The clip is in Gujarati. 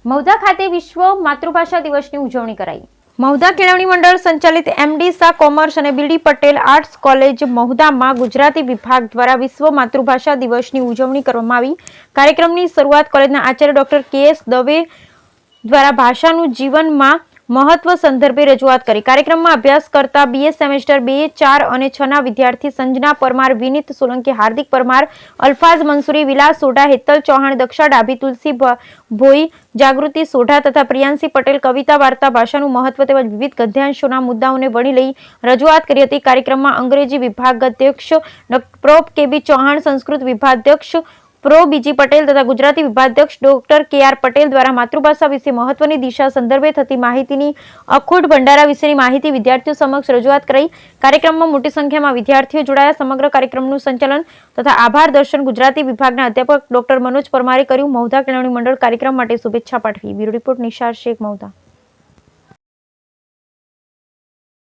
મહુધા ખાતે વિશ્વ માતૃભાષા દિવસની ઉજવણી કરાઈ। મહુધા કેળવણી મંડળ સંચાલિત એમડી શાહ કોમર્સ અને બીડી પટેલ આર્ટ્સ કોલેજ મહુધામાં ગુજરાતી વિભાગ દ્વારા વિશ્વ માતૃભાષા દિવસની ઉજવણી કરવામાં આવી। કાર્યક્રમની શરૂઆત કોલેજના આચાર્ય ડોક્ટર કે.એસ. દવે દ્વારા ભાષાનું જીવનમાં મહત્વ સંદર્ભે રજૂઆત કરી। કાર્યક્રમમાં અભ્યાસ કરતા બીએ સેમેસ્ટર 2, 4 અને 6 ના વિદ્યાર્થી સંજના પરમાર, વિનીત સોલંકી, હાર્દિક પરમાર, અલ્ફાઝ મંસૂરી, વિલાસ સોઢા, હેતલ ચૌહાણ, દક્ષા ડાભી, તુલસી ભોઈ, જાગૃતિ સોઢા તથા પ્રિયાંશી પટેલ કવિતા, વાર્તા, ભાષાનું મહત્વ તેમજ વિવિધ ગદ્યાંશોના મુદ્દાઓને વણી લઈ રજૂઆત કરી હતી। કાર્યક્રમમાં અંગ્રેજી વિભાગાધ્યક્ષ પ્રો કે.બી. ચૌહાણ, સંસ્કૃત વિભાગાધ્યક્ષ પ્રો બીજી પટેલ તથા ગુજરાતી વિભાગાધ્યક્ષ ડોક્ટર કે.આર. પટેલ દ્વારા માતૃભાષા વિશે મહત્વની દિશા સંદર્ભે થતી માહિતીની અખૂટ ભંડારા વિશેની માહિતી વિદ્યાર્થીઓ સમક્ષ રજૂઆત કરાઈ। કાર્યક્રમમાં મોટી સંખ્યામાં વિદ્યાર્થીઓ જોડાયા। સમગ્ર કાર્યક્રમનું સંચાલન તથા આભાર દર્શન ગુજરાતી વિભાગના અધ્યાપક ડોક્ટર મનોજ પરમારે કર્યું। મહુધા કેળવણી મંડળ કાર્યક્રમ માટે શુભેચ્છા પાઠવી। Bureau report Nishar Shaikh, Mahudha.